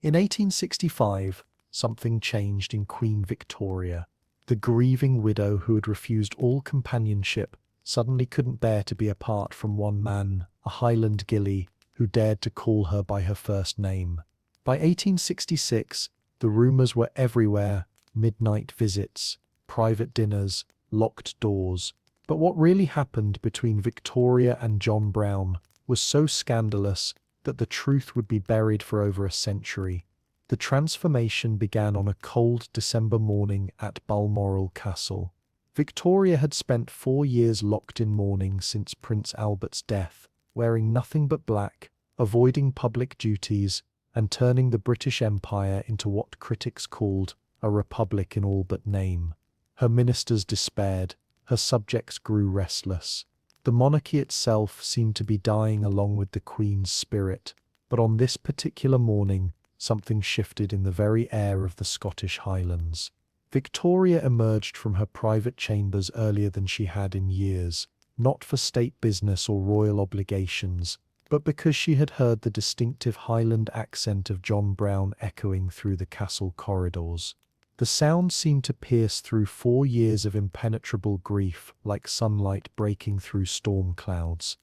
In 1865, something changed in Queen Victoria. The grieving widow who had refused all companionship suddenly couldn't bear to be apart from one man, a Highland ghillie, who dared to call her by her first name. By 1866, the rumours were everywhere: midnight visits, private dinners, locked doors. But what really happened between Victoria and John Brown was so scandalous that the truth would be buried for over a century. The transformation began on a cold December morning at Balmoral Castle. Victoria had spent 4 years locked in mourning since Prince Albert's death, wearing nothing but black, avoiding public duties, and turning the British Empire into what critics called a republic in all but name. Her ministers despaired, her subjects grew restless. The monarchy itself seemed to be dying along with the Queen's spirit. But on this particular morning, something shifted in the very air of the Scottish Highlands. Victoria emerged from her private chambers earlier than she had in years, not for state business or royal obligations, but because she had heard the distinctive Highland accent of John Brown echoing through the castle corridors. The sound seemed to pierce through 4 years of impenetrable grief like sunlight breaking through storm clouds.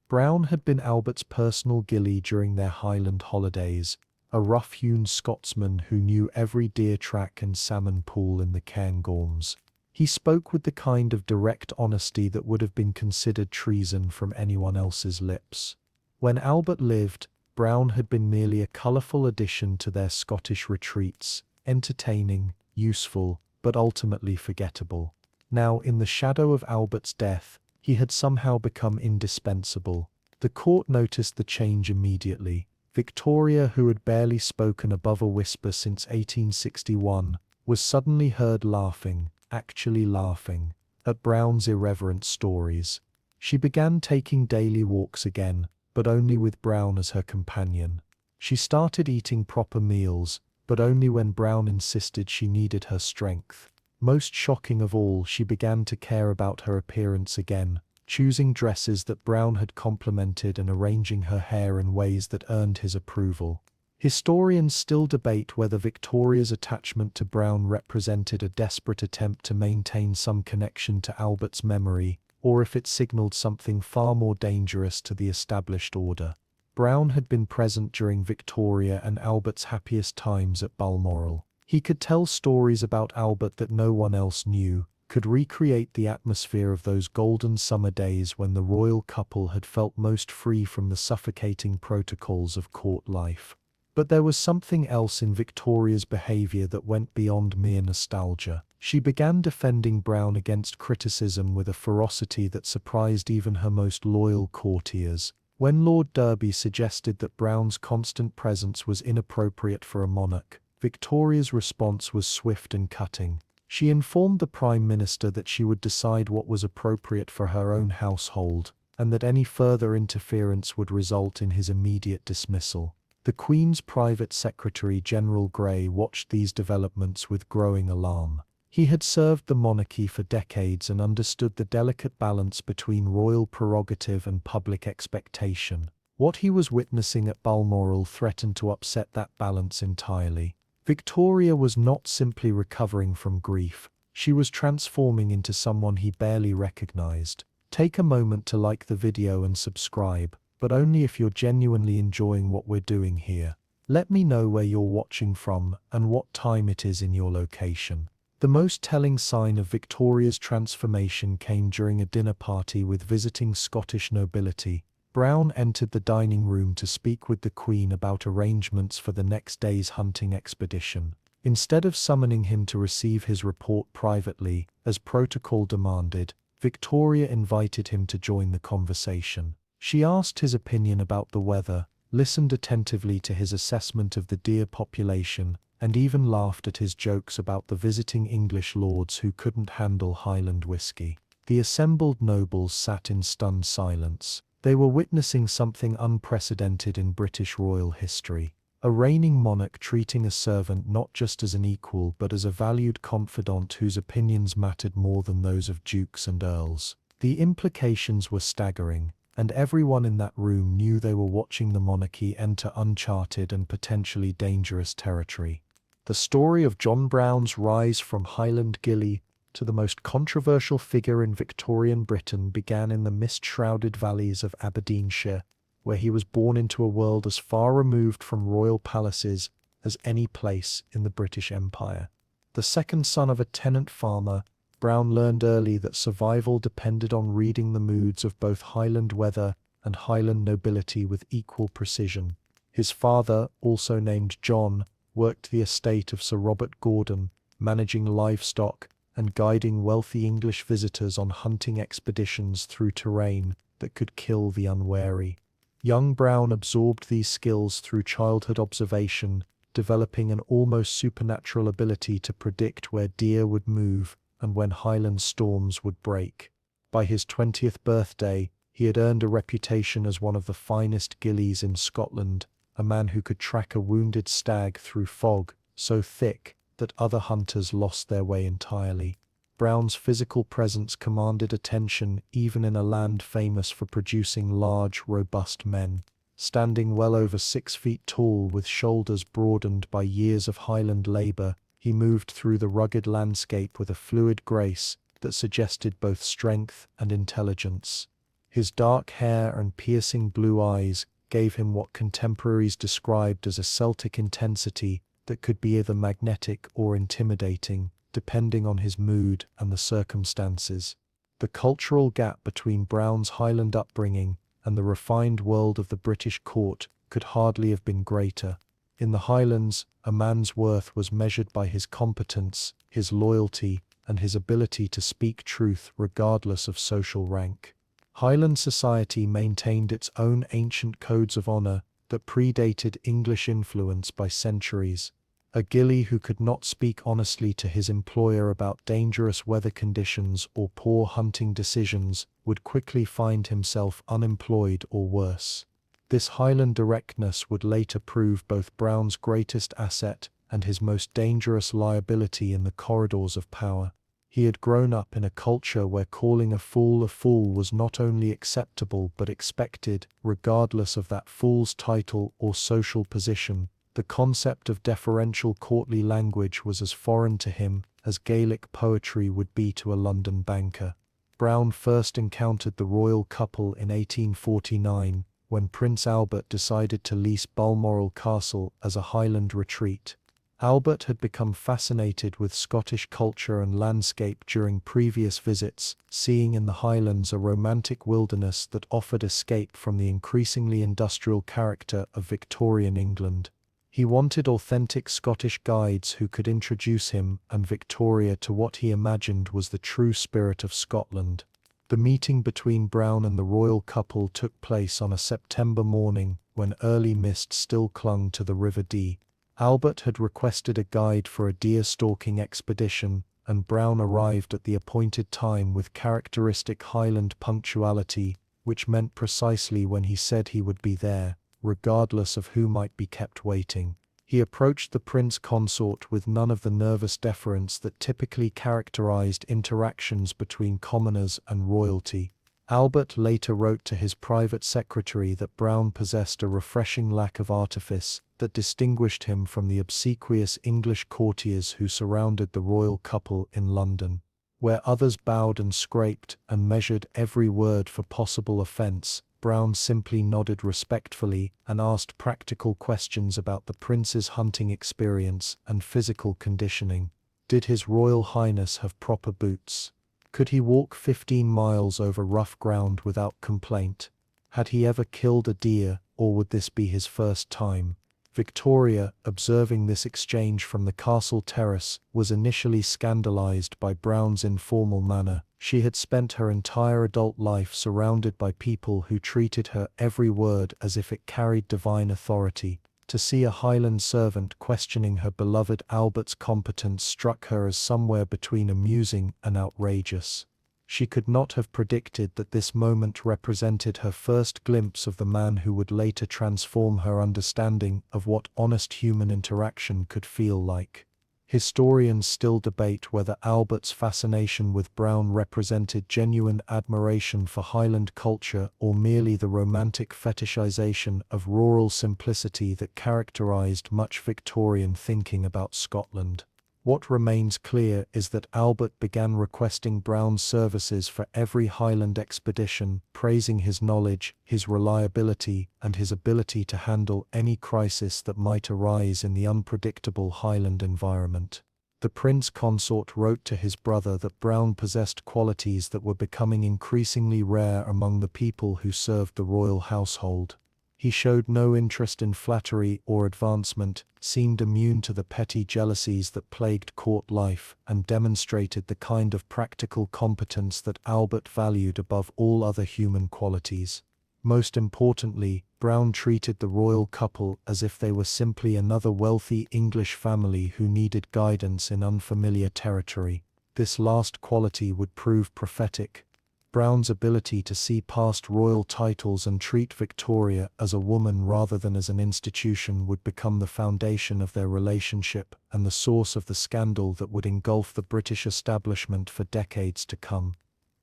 Brown had been Albert's personal ghillie during their Highland holidays, a rough-hewn Scotsman who knew every deer track and salmon pool in the Cairngorms. He spoke with the kind of direct honesty that would have been considered treason from anyone else's lips. When Albert lived, Brown had been merely a colourful addition to their Scottish retreats, entertaining, useful, but ultimately forgettable. Now, in the shadow of Albert's death, he had somehow become indispensable. The court noticed the change immediately. Victoria, who had barely spoken above a whisper since 1861, was suddenly heard laughing, actually laughing, at Brown's irreverent stories. She began taking daily walks again, but only with Brown as her companion. She started eating proper meals, but only when Brown insisted she needed her strength. Most shocking of all, she began to care about her appearance again, choosing dresses that Brown had complimented and arranging her hair in ways that earned his approval. Historians still debate whether Victoria's attachment to Brown represented a desperate attempt to maintain some connection to Albert's memory, or if it signaled something far more dangerous to the established order. Brown had been present during Victoria and Albert's happiest times at Balmoral. He could tell stories about Albert that no one else knew, could recreate the atmosphere of those golden summer days when the royal couple had felt most free from the suffocating protocols of court life. But there was something else in Victoria's behaviour that went beyond mere nostalgia. She began defending Brown against criticism with a ferocity that surprised even her most loyal courtiers. When Lord Derby suggested that Brown's constant presence was inappropriate for a monarch, Victoria's response was swift and cutting. She informed the Prime Minister that she would decide what was appropriate for her own household, and that any further interference would result in his immediate dismissal. The Queen's private secretary, General Grey, watched these developments with growing alarm. He had served the monarchy for decades and understood the delicate balance between royal prerogative and public expectation. What he was witnessing at Balmoral threatened to upset that balance entirely. Victoria was not simply recovering from grief, she was transforming into someone he barely recognized. Take a moment to like the video and subscribe, but only if you're genuinely enjoying what we're doing here. Let me know where you're watching from and what time it is in your location. The most telling sign of Victoria's transformation came during a dinner party with visiting Scottish nobility. Brown entered the dining room to speak with the Queen about arrangements for the next day's hunting expedition. Instead of summoning him to receive his report privately, as protocol demanded, Victoria invited him to join the conversation. She asked his opinion about the weather, listened attentively to his assessment of the deer population, and even laughed at his jokes about the visiting English lords who couldn't handle Highland whiskey. The assembled nobles sat in stunned silence. They were witnessing something unprecedented in British royal history. A reigning monarch treating a servant not just as an equal but as a valued confidant whose opinions mattered more than those of dukes and earls. The implications were staggering. and everyone in that room knew they were watching the monarchy enter uncharted and potentially dangerous territory. The story of John Brown's rise from Highland ghillie to the most controversial figure in Victorian Britain began in the mist-shrouded valleys of Aberdeenshire, where he was born into a world as far removed from royal palaces as any place in the British Empire. The second son of a tenant farmer, Brown learned early that survival depended on reading the moods of both Highland weather and Highland nobility with equal precision. His father, also named John, worked the estate of Sir Robert Gordon, managing livestock and guiding wealthy English visitors on hunting expeditions through terrain that could kill the unwary. Young Brown absorbed these skills through childhood observation, developing an almost supernatural ability to predict where deer would move and when Highland storms would break. By his 20th birthday, he had earned a reputation as one of the finest ghillies in Scotland, a man who could track a wounded stag through fog so thick that other hunters lost their way entirely. Brown's physical presence commanded attention even in a land famous for producing large, robust men. Standing well over 6 feet tall with shoulders broadened by years of Highland labour, he moved through the rugged landscape with a fluid grace that suggested both strength and intelligence. His dark hair and piercing blue eyes gave him what contemporaries described as a Celtic intensity that could be either magnetic or intimidating, depending on his mood and the circumstances. The cultural gap between Brown's Highland upbringing and the refined world of the British court could hardly have been greater. In the Highlands, a man's worth was measured by his competence, his loyalty, and his ability to speak truth regardless of social rank. Highland society maintained its own ancient codes of honor that predated English influence by centuries. A ghillie who could not speak honestly to his employer about dangerous weather conditions or poor hunting decisions would quickly find himself unemployed or worse. This Highland directness would later prove both Brown's greatest asset and his most dangerous liability in the corridors of power. He had grown up in a culture where calling a fool was not only acceptable but expected, regardless of that fool's title or social position. The concept of deferential courtly language was as foreign to him as Gaelic poetry would be to a London banker. Brown first encountered the royal couple in 1849, when Prince Albert decided to lease Balmoral Castle as a Highland retreat. Albert had become fascinated with Scottish culture and landscape during previous visits, seeing in the Highlands a romantic wilderness that offered escape from the increasingly industrial character of Victorian England. He wanted authentic Scottish guides who could introduce him and Victoria to what he imagined was the true spirit of Scotland. The meeting between Brown and the royal couple took place on a September morning when early mist still clung to the River Dee. Albert had requested a guide for a deer-stalking expedition, and Brown arrived at the appointed time with characteristic Highland punctuality, which meant precisely when he said he would be there, regardless of who might be kept waiting. He approached the prince consort with none of the nervous deference that typically characterized interactions between commoners and royalty. Albert later wrote to his private secretary that Brown possessed a refreshing lack of artifice that distinguished him from the obsequious English courtiers who surrounded the royal couple in London. Where others bowed and scraped and measured every word for possible offense, Brown simply nodded respectfully and asked practical questions about the prince's hunting experience and physical conditioning. Did His Royal Highness have proper boots? Could he walk 15 miles over rough ground without complaint? Had he ever killed a deer, or would this be his first time? Victoria, observing this exchange from the castle terrace, was initially scandalized by Brown's informal manner. She had spent her entire adult life surrounded by people who treated her every word as if it carried divine authority. To see a Highland servant questioning her beloved Albert's competence struck her as somewhere between amusing and outrageous. She could not have predicted that this moment represented her first glimpse of the man who would later transform her understanding of what honest human interaction could feel like. Historians still debate whether Albert's fascination with Brown represented genuine admiration for Highland culture or merely the romantic fetishization of rural simplicity that characterized much Victorian thinking about Scotland. What remains clear is that Albert began requesting Brown's services for every Highland expedition, praising his knowledge, his reliability, and his ability to handle any crisis that might arise in the unpredictable Highland environment. The Prince Consort wrote to his brother that Brown possessed qualities that were becoming increasingly rare among the people who served the royal household. He showed no interest in flattery or advancement, seemed immune to the petty jealousies that plagued court life, and demonstrated the kind of practical competence that Albert valued above all other human qualities. Most importantly, Brown treated the royal couple as if they were simply another wealthy English family who needed guidance in unfamiliar territory. This last quality would prove prophetic. Brown's ability to see past royal titles and treat Victoria as a woman rather than as an institution would become the foundation of their relationship and the source of the scandal that would engulf the British establishment for decades to come.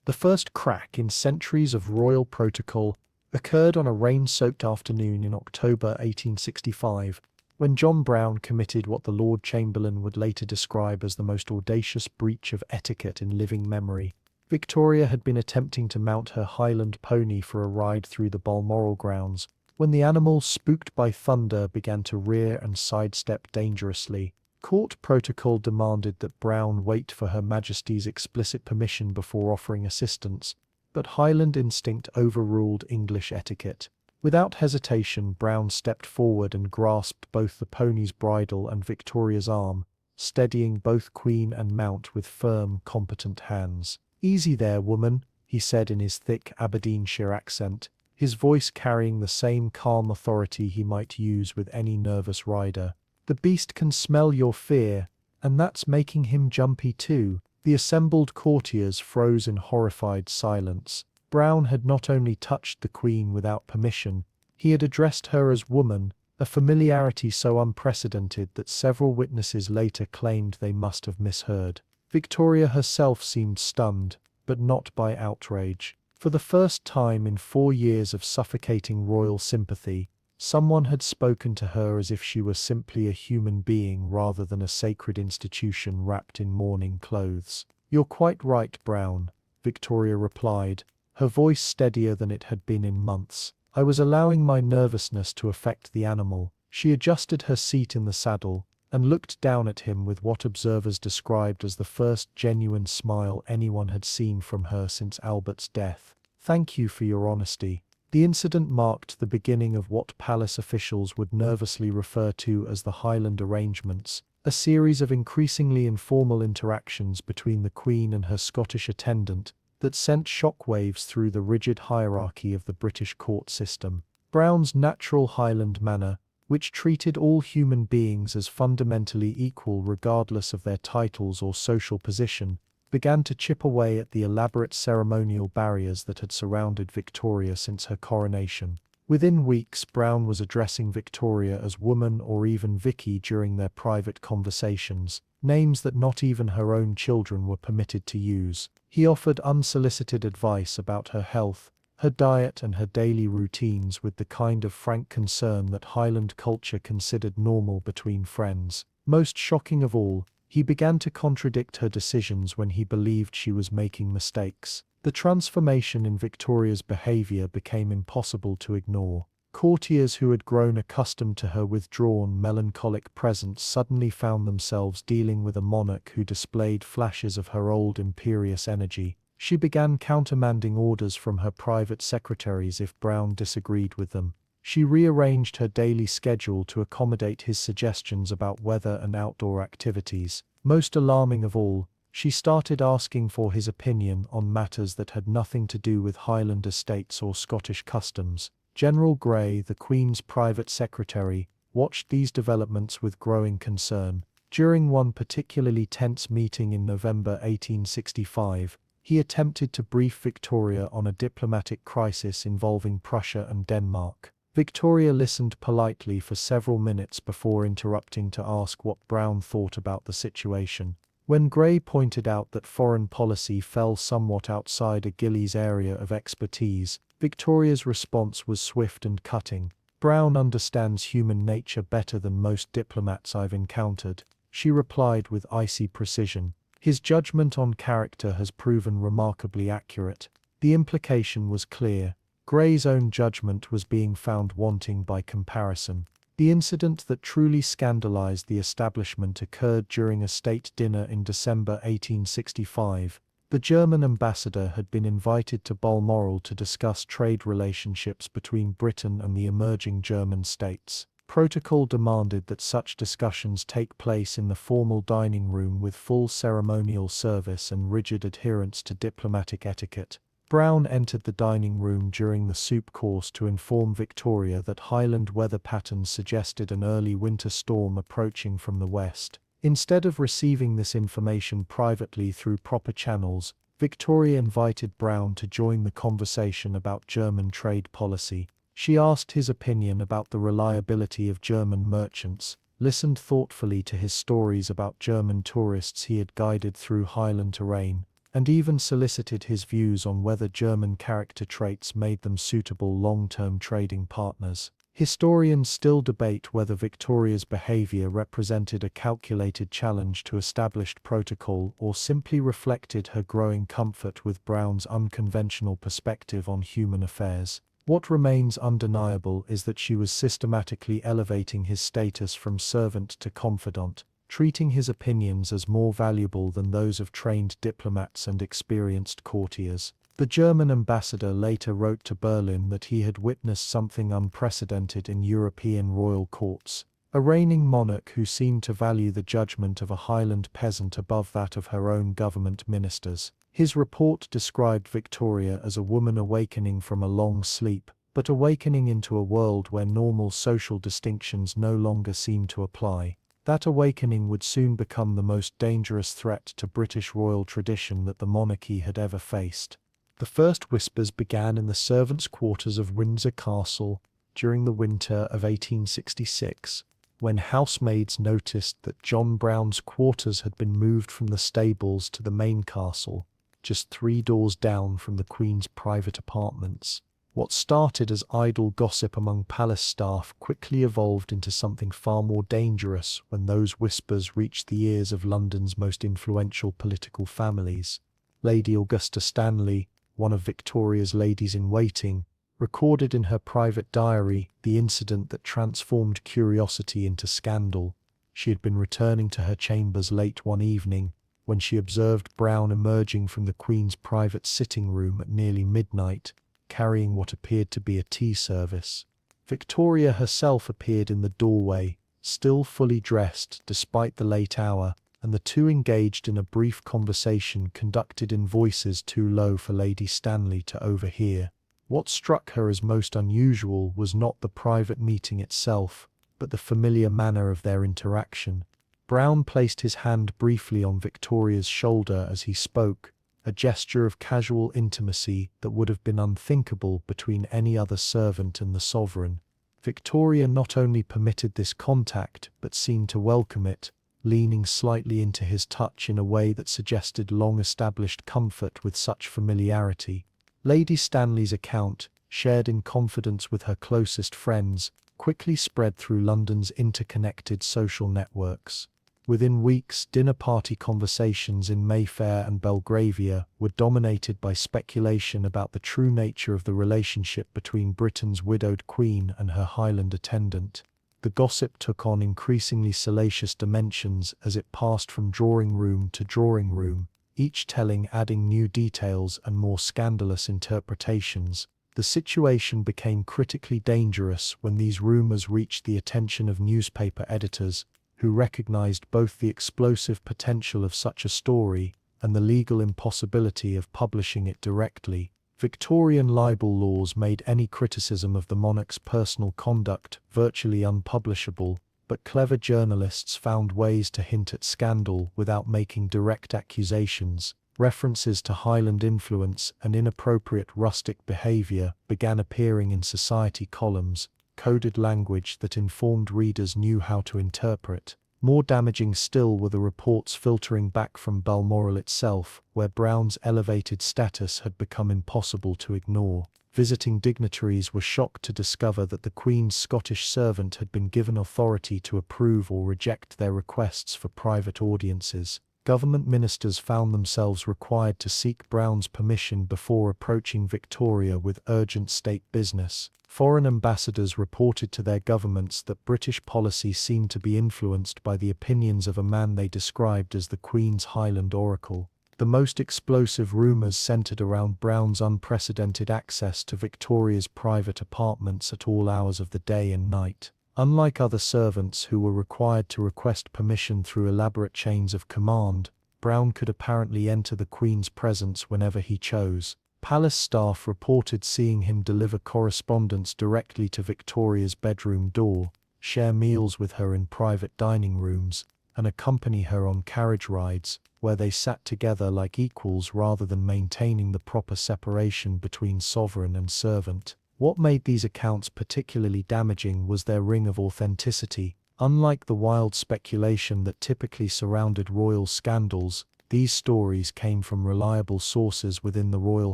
The first crack in centuries of royal protocol occurred on a rain-soaked afternoon in October 1865, when John Brown committed what the Lord Chamberlain would later describe as the most audacious breach of etiquette in living memory. Victoria had been attempting to mount her Highland pony for a ride through the Balmoral grounds, when the animal, spooked by thunder, began to rear and sidestep dangerously. Court protocol demanded that Brown wait for Her Majesty's explicit permission before offering assistance, but Highland instinct overruled English etiquette. Without hesitation, Brown stepped forward and grasped both the pony's bridle and Victoria's arm, steadying both queen and mount with firm, competent hands. "Easy there, woman," he said in his thick Aberdeenshire accent, his voice carrying the same calm authority he might use with any nervous rider. "The beast can smell your fear, and that's making him jumpy too." The assembled courtiers froze in horrified silence. Brown had not only touched the Queen without permission, he had addressed her as woman, a familiarity so unprecedented that several witnesses later claimed they must have misheard. Victoria herself seemed stunned, but not by outrage. For the first time in 4 years of suffocating royal sympathy, someone had spoken to her as if she were simply a human being rather than a sacred institution wrapped in mourning clothes. "You're quite right, Brown," Victoria replied, her voice steadier than it had been in months. "I was allowing my nervousness to affect the animal." She adjusted her seat in the saddle, and looked down at him with what observers described as the first genuine smile anyone had seen from her since Albert's death. "Thank you for your honesty." The incident marked the beginning of what palace officials would nervously refer to as the Highland arrangements, a series of increasingly informal interactions between the Queen and her Scottish attendant that sent shockwaves through the rigid hierarchy of the British court system. Brown's natural Highland manner, which treated all human beings as fundamentally equal regardless of their titles or social position, began to chip away at the elaborate ceremonial barriers that had surrounded Victoria since her coronation. Within weeks, Brown was addressing Victoria as woman or even Vicky during their private conversations, names that not even her own children were permitted to use. He offered unsolicited advice about her health, her diet and her daily routines with the kind of frank concern that Highland culture considered normal between friends. Most shocking of all, he began to contradict her decisions when he believed she was making mistakes. The transformation in Victoria's behavior became impossible to ignore. Courtiers who had grown accustomed to her withdrawn, melancholic presence suddenly found themselves dealing with a monarch who displayed flashes of her old imperious energy. She began countermanding orders from her private secretaries if Brown disagreed with them. She rearranged her daily schedule to accommodate his suggestions about weather and outdoor activities. Most alarming of all, she started asking for his opinion on matters that had nothing to do with Highland estates or Scottish customs. General Grey, the Queen's private secretary, watched these developments with growing concern. During one particularly tense meeting in November 1865, he attempted to brief Victoria on a diplomatic crisis involving Prussia and Denmark. Victoria listened politely for several minutes before interrupting to ask what Brown thought about the situation. When Gray pointed out that foreign policy fell somewhat outside a ghillie's area of expertise, Victoria's response was swift and cutting. "Brown understands human nature better than most diplomats I've encountered," she replied with icy precision. "His judgment on character has proven remarkably accurate." The implication was clear. Gray's own judgment was being found wanting by comparison. The incident that truly scandalized the establishment occurred during a state dinner in December 1865. The German ambassador had been invited to Balmoral to discuss trade relationships between Britain and the emerging German states. Protocol demanded that such discussions take place in the formal dining room with full ceremonial service and rigid adherence to diplomatic etiquette. Brown entered the dining room during the soup course to inform Victoria that Highland weather patterns suggested an early winter storm approaching from the west. Instead of receiving this information privately through proper channels, Victoria invited Brown to join the conversation about German trade policy. She asked his opinion about the reliability of German merchants, listened thoughtfully to his stories about German tourists he had guided through Highland terrain, and even solicited his views on whether German character traits made them suitable long-term trading partners. Historians still debate whether Victoria's behavior represented a calculated challenge to established protocol or simply reflected her growing comfort with Brown's unconventional perspective on human affairs. What remains undeniable is that she was systematically elevating his status from servant to confidant, treating his opinions as more valuable than those of trained diplomats and experienced courtiers. The German ambassador later wrote to Berlin that he had witnessed something unprecedented in European royal courts, a reigning monarch who seemed to value the judgment of a Highland peasant above that of her own government ministers. His report described Victoria as a woman awakening from a long sleep, but awakening into a world where normal social distinctions no longer seemed to apply. That awakening would soon become the most dangerous threat to British royal tradition that the monarchy had ever faced. The first whispers began in the servants' quarters of Windsor Castle during the winter of 1866, when housemaids noticed that John Brown's quarters had been moved from the stables to the main castle, just 3 doors down from the Queen's private apartments. What started as idle gossip among palace staff quickly evolved into something far more dangerous when those whispers reached the ears of London's most influential political families. Lady Augusta Stanley, one of Victoria's ladies-in-waiting, recorded in her private diary the incident that transformed curiosity into scandal. She had been returning to her chambers late one evening when she observed Brown emerging from the Queen's private sitting room at nearly midnight, carrying what appeared to be a tea service. Victoria herself appeared in the doorway, still fully dressed despite the late hour, and the two engaged in a brief conversation conducted in voices too low for Lady Stanley to overhear. What struck her as most unusual was not the private meeting itself, but the familiar manner of their interaction. Brown placed his hand briefly on Victoria's shoulder as he spoke, a gesture of casual intimacy that would have been unthinkable between any other servant and the sovereign. Victoria not only permitted this contact but seemed to welcome it, leaning slightly into his touch in a way that suggested long-established comfort with such familiarity. Lady Stanley's account, shared in confidence with her closest friends, quickly spread through London's interconnected social networks. Within weeks, dinner-party conversations in Mayfair and Belgravia were dominated by speculation about the true nature of the relationship between Britain's widowed queen and her Highland attendant. The gossip took on increasingly salacious dimensions as it passed from drawing room to drawing room, each telling adding new details and more scandalous interpretations. The situation became critically dangerous when these rumors reached the attention of newspaper editors, who recognized both the explosive potential of such a story and the legal impossibility of publishing it directly. Victorian libel laws made any criticism of the monarch's personal conduct virtually unpublishable, but clever journalists found ways to hint at scandal without making direct accusations. References to Highland influence and inappropriate rustic behavior began appearing in society columns, coded language that informed readers knew how to interpret. More damaging still were the reports filtering back from Balmoral itself, where Brown's elevated status had become impossible to ignore. Visiting dignitaries were shocked to discover that the Queen's Scottish servant had been given authority to approve or reject their requests for private audiences. Government ministers found themselves required to seek Brown's permission before approaching Victoria with urgent state business. Foreign ambassadors reported to their governments that British policy seemed to be influenced by the opinions of a man they described as the Queen's Highland oracle. The most explosive rumours centred around Brown's unprecedented access to Victoria's private apartments at all hours of the day and night. Unlike other servants who were required to request permission through elaborate chains of command, Brown could apparently enter the Queen's presence whenever he chose. Palace staff reported seeing him deliver correspondence directly to Victoria's bedroom door, share meals with her in private dining rooms, and accompany her on carriage rides, where they sat together like equals rather than maintaining the proper separation between sovereign and servant. What made these accounts particularly damaging was their ring of authenticity. Unlike the wild speculation that typically surrounded royal scandals, these stories came from reliable sources within the royal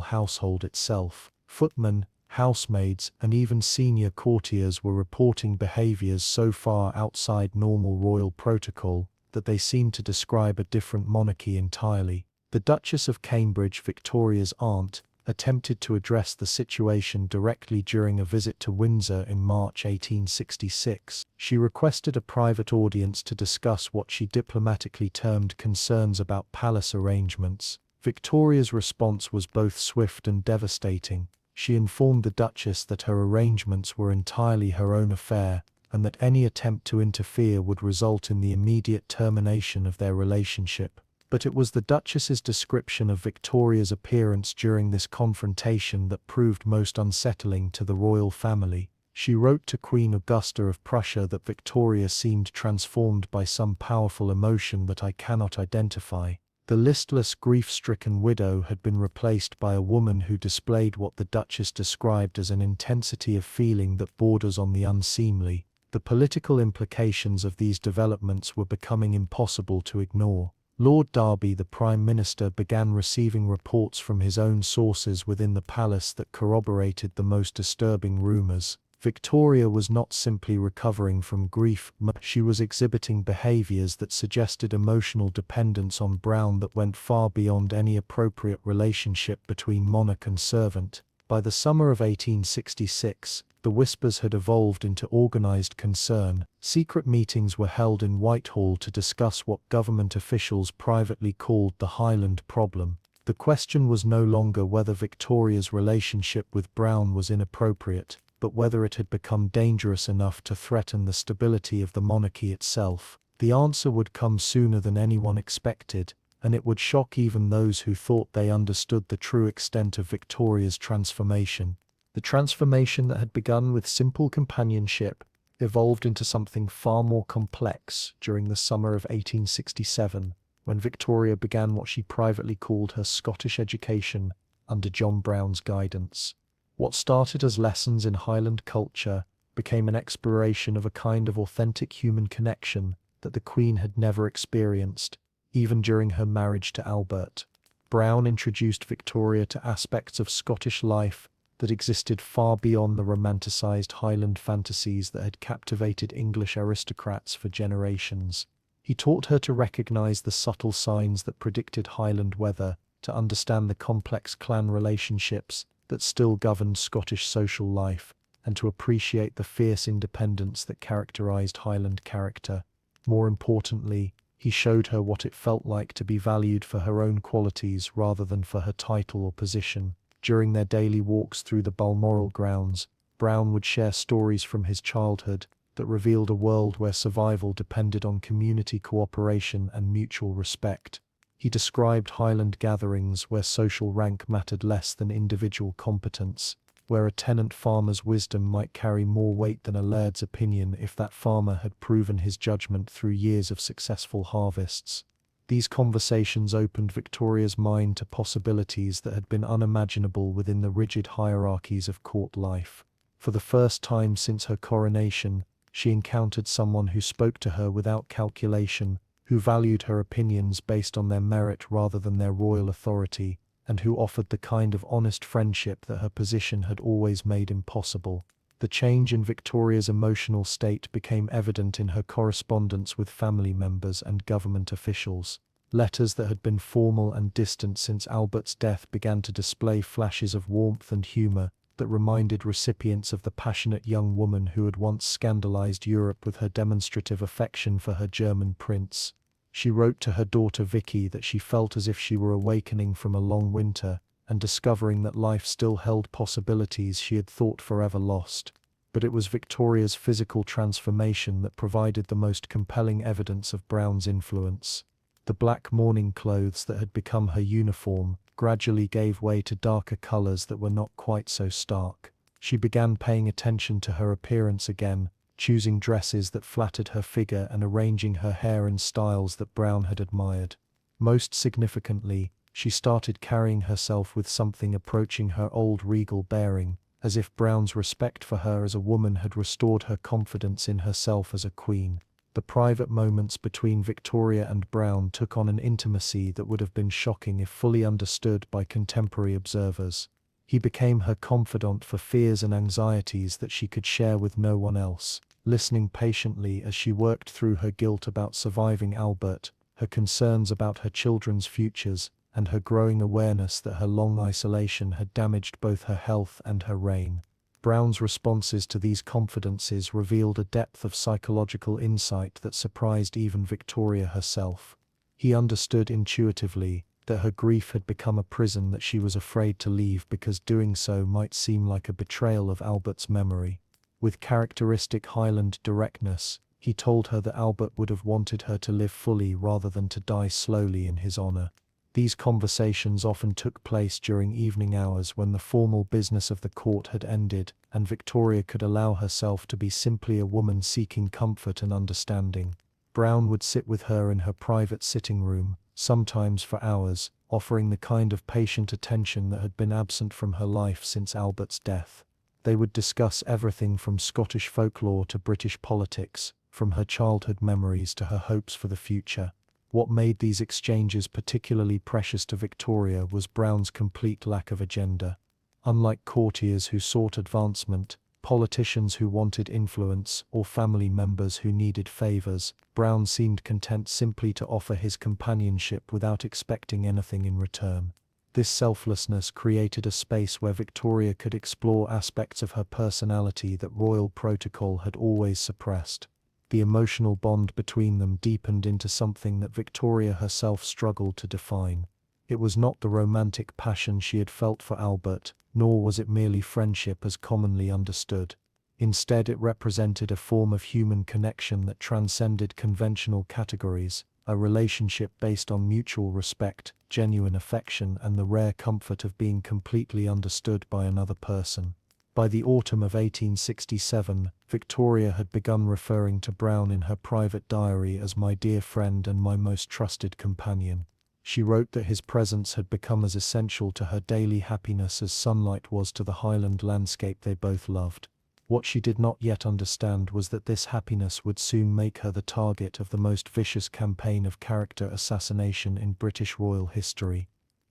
household itself. Footmen, housemaids, and even senior courtiers were reporting behaviours so far outside normal royal protocol that they seemed to describe a different monarchy entirely. The Duchess of Cambridge, Victoria's aunt, attempted to address the situation directly during a visit to Windsor in March 1866. She requested a private audience to discuss what she diplomatically termed concerns about palace arrangements. Victoria's response was both swift and devastating. She informed the Duchess that her arrangements were entirely her own affair, and that any attempt to interfere would result in the immediate termination of their relationship. But it was the Duchess's description of Victoria's appearance during this confrontation that proved most unsettling to the royal family. She wrote to Queen Augusta of Prussia that Victoria seemed transformed by some powerful emotion that I cannot identify. The listless, grief-stricken widow had been replaced by a woman who displayed what the Duchess described as an intensity of feeling that borders on the unseemly. The political implications of these developments were becoming impossible to ignore. Lord Derby, the Prime Minister, began receiving reports from his own sources within the palace that corroborated the most disturbing rumours. Victoria was not simply recovering from grief, she was exhibiting behaviours that suggested emotional dependence on Brown that went far beyond any appropriate relationship between monarch and servant. By the summer of 1866, the whispers had evolved into organised concern. Secret meetings were held in Whitehall to discuss what government officials privately called the Highland problem. The question was no longer whether Victoria's relationship with Brown was inappropriate, but whether it had become dangerous enough to threaten the stability of the monarchy itself. The answer would come sooner than anyone expected, and it would shock even those who thought they understood the true extent of Victoria's transformation. The transformation that had begun with simple companionship evolved into something far more complex during the summer of 1867, when Victoria began what she privately called her Scottish education under John Brown's guidance. What started as lessons in Highland culture became an exploration of a kind of authentic human connection that the Queen had never experienced, even during her marriage to Albert. Brown introduced Victoria to aspects of Scottish life that existed far beyond the romanticised Highland fantasies that had captivated English aristocrats for generations. He taught her to recognise the subtle signs that predicted Highland weather, to understand the complex clan relationships that still governed Scottish social life, and to appreciate the fierce independence that characterised Highland character. More importantly, he showed her what it felt like to be valued for her own qualities rather than for her title or position. During their daily walks through the Balmoral grounds, Brown would share stories from his childhood that revealed a world where survival depended on community cooperation and mutual respect. He described Highland gatherings where social rank mattered less than individual competence, where a tenant farmer's wisdom might carry more weight than a laird's opinion if that farmer had proven his judgment through years of successful harvests. These conversations opened Victoria's mind to possibilities that had been unimaginable within the rigid hierarchies of court life. For the first time since her coronation, she encountered someone who spoke to her without calculation, who valued her opinions based on their merit rather than their royal authority, and who offered the kind of honest friendship that her position had always made impossible. The change in Victoria's emotional state became evident in her correspondence with family members and government officials. Letters that had been formal and distant since Albert's death began to display flashes of warmth and humour that reminded recipients of the passionate young woman who had once scandalized Europe with her demonstrative affection for her German prince. She wrote to her daughter Vicky that she felt as if she were awakening from a long winter and discovering that life still held possibilities she had thought forever lost. But it was Victoria's physical transformation that provided the most compelling evidence of Brown's influence. The black mourning clothes that had become her uniform gradually gave way to darker colors that were not quite so stark. She began paying attention to her appearance again, choosing dresses that flattered her figure and arranging her hair in styles that Brown had admired. Most significantly, she started carrying herself with something approaching her old regal bearing, as if Brown's respect for her as a woman had restored her confidence in herself as a queen. The private moments between Victoria and Brown took on an intimacy that would have been shocking if fully understood by contemporary observers. He became her confidant for fears and anxieties that she could share with no one else, listening patiently as she worked through her guilt about surviving Albert, her concerns about her children's futures, and her growing awareness that her long isolation had damaged both her health and her reign. Brown's responses to these confidences revealed a depth of psychological insight that surprised even Victoria herself. He understood intuitively that her grief had become a prison that she was afraid to leave because doing so might seem like a betrayal of Albert's memory. With characteristic Highland directness, he told her that Albert would have wanted her to live fully rather than to die slowly in his honor. These conversations often took place during evening hours when the formal business of the court had ended, and Victoria could allow herself to be simply a woman seeking comfort and understanding. Brown would sit with her in her private sitting room, sometimes for hours, offering the kind of patient attention that had been absent from her life since Albert's death. They would discuss everything from Scottish folklore to British politics, from her childhood memories to her hopes for the future. What made these exchanges particularly precious to Victoria was Brown's complete lack of agenda. Unlike courtiers who sought advancement, politicians who wanted influence, or family members who needed favors, Brown seemed content simply to offer his companionship without expecting anything in return. This selflessness created a space where Victoria could explore aspects of her personality that royal protocol had always suppressed. The emotional bond between them deepened into something that Victoria herself struggled to define. It was not the romantic passion she had felt for Albert, nor was it merely friendship as commonly understood. Instead, it represented a form of human connection that transcended conventional categories, a relationship based on mutual respect, genuine affection, and the rare comfort of being completely understood by another person. By the autumn of 1867, Victoria had begun referring to Brown in her private diary as my dear friend and my most trusted companion. She wrote that his presence had become as essential to her daily happiness as sunlight was to the Highland landscape they both loved. What she did not yet understand was that this happiness would soon make her the target of the most vicious campaign of character assassination in British royal history.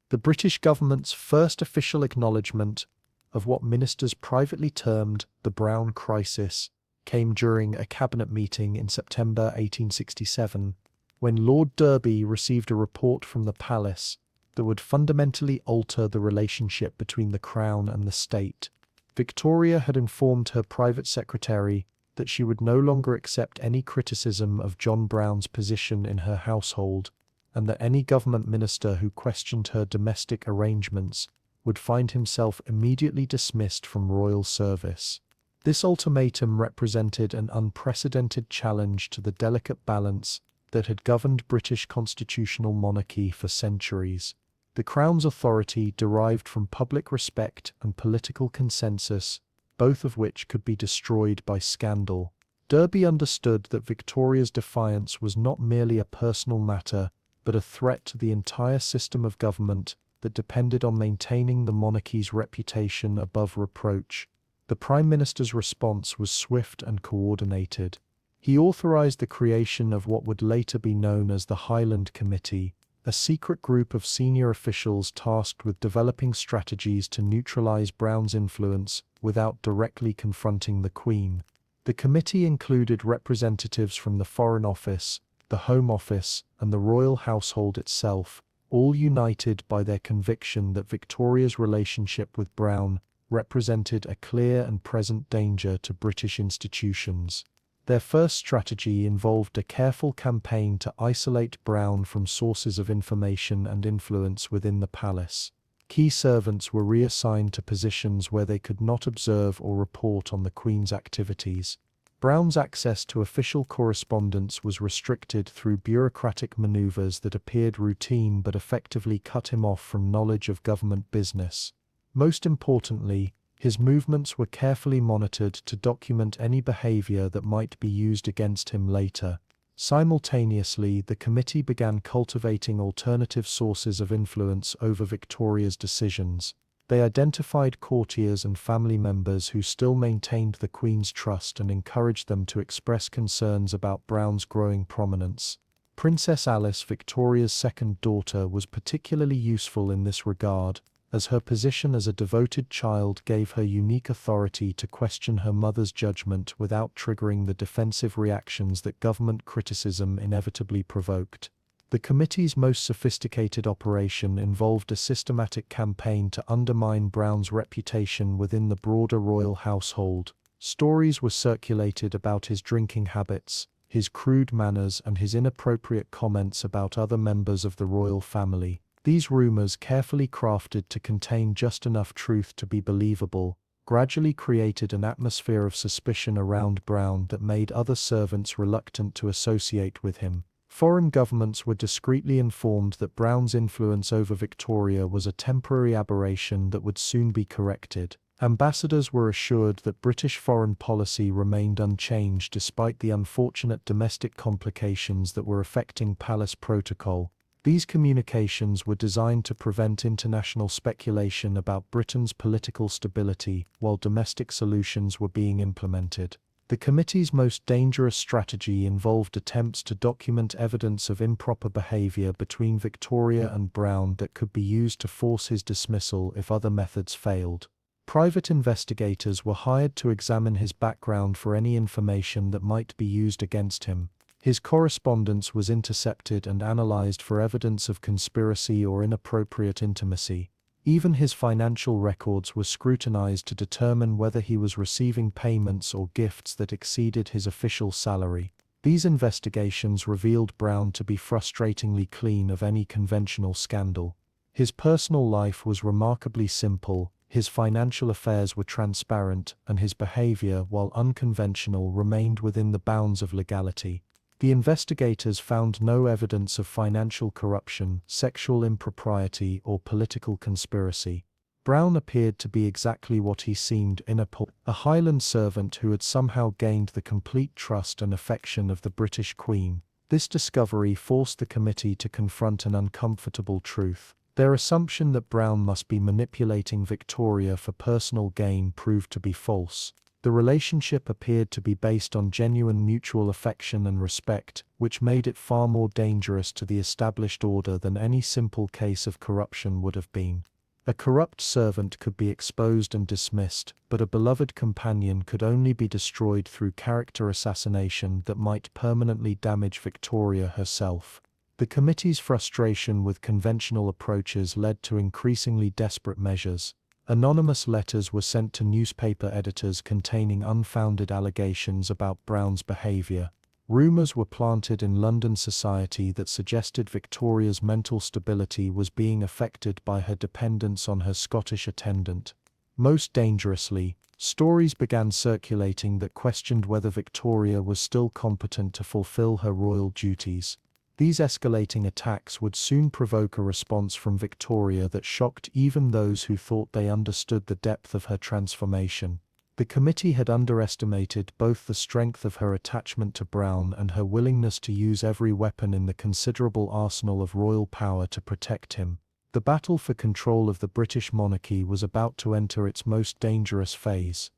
The British government's first official acknowledgement of what ministers privately termed the Brown Crisis came during a cabinet meeting in September 1867, when Lord Derby received a report from the palace that would fundamentally alter the relationship between the Crown and the state. Victoria had informed her private secretary that she would no longer accept any criticism of John Brown's position in her household, and that any government minister who questioned her domestic arrangements would find himself immediately dismissed from royal service. This ultimatum represented an unprecedented challenge to the delicate balance that had governed British constitutional monarchy for centuries. The Crown's authority derived from public respect and political consensus, both of which could be destroyed by scandal. Derby understood that Victoria's defiance was not merely a personal matter, but a threat to the entire system of government that depended on maintaining the monarchy's reputation above reproach. The Prime Minister's response was swift and coordinated. He authorized the creation of what would later be known as the Highland Committee, a secret group of senior officials tasked with developing strategies to neutralize Brown's influence without directly confronting the Queen. The committee included representatives from the Foreign Office, the Home Office, and the royal household itself, all united by their conviction that Victoria's relationship with Brown represented a clear and present danger to British institutions. Their first strategy involved a careful campaign to isolate Brown from sources of information and influence within the palace. Key servants were reassigned to positions where they could not observe or report on the Queen's activities. Brown's access to official correspondence was restricted through bureaucratic maneuvers that appeared routine but effectively cut him off from knowledge of government business. Most importantly, his movements were carefully monitored to document any behavior that might be used against him later. Simultaneously, the committee began cultivating alternative sources of influence over Victoria's decisions. They identified courtiers and family members who still maintained the Queen's trust and encouraged them to express concerns about Brown's growing prominence. Princess Alice, Victoria's second daughter, was particularly useful in this regard, as her position as a devoted child gave her unique authority to question her mother's judgment without triggering the defensive reactions that government criticism inevitably provoked. The committee's most sophisticated operation involved a systematic campaign to undermine Brown's reputation within the broader royal household. Stories were circulated about his drinking habits, his crude manners, and his inappropriate comments about other members of the royal family. These rumors, carefully crafted to contain just enough truth to be believable, gradually created an atmosphere of suspicion around Brown that made other servants reluctant to associate with him. Foreign governments were discreetly informed that Brown's influence over Victoria was a temporary aberration that would soon be corrected. Ambassadors were assured that British foreign policy remained unchanged despite the unfortunate domestic complications that were affecting palace protocol. These communications were designed to prevent international speculation about Britain's political stability while domestic solutions were being implemented. The committee's most dangerous strategy involved attempts to document evidence of improper behavior between Victoria and Brown that could be used to force his dismissal if other methods failed. Private investigators were hired to examine his background for any information that might be used against him. His correspondence was intercepted and analyzed for evidence of conspiracy or inappropriate intimacy. Even his financial records were scrutinized to determine whether he was receiving payments or gifts that exceeded his official salary. These investigations revealed Brown to be frustratingly clean of any conventional scandal. His personal life was remarkably simple, his financial affairs were transparent, and his behavior, while unconventional, remained within the bounds of legality. The investigators found no evidence of financial corruption, sexual impropriety, or political conspiracy. Brown appeared to be exactly what he seemed, a Highland servant who had somehow gained the complete trust and affection of the British Queen. This discovery forced the committee to confront an uncomfortable truth. Their assumption that Brown must be manipulating Victoria for personal gain proved to be false. The relationship appeared to be based on genuine mutual affection and respect, which made it far more dangerous to the established order than any simple case of corruption would have been. A corrupt servant could be exposed and dismissed, but a beloved companion could only be destroyed through character assassination that might permanently damage Victoria herself. The committee's frustration with conventional approaches led to increasingly desperate measures. Anonymous letters were sent to newspaper editors containing unfounded allegations about Brown's behavior. Rumors were planted in London society that suggested Victoria's mental stability was being affected by her dependence on her Scottish attendant. Most dangerously, stories began circulating that questioned whether Victoria was still competent to fulfill her royal duties. These escalating attacks would soon provoke a response from Victoria that shocked even those who thought they understood the depth of her transformation. The committee had underestimated both the strength of her attachment to Brown and her willingness to use every weapon in the considerable arsenal of royal power to protect him. The battle for control of the British monarchy was about to enter its most dangerous phase.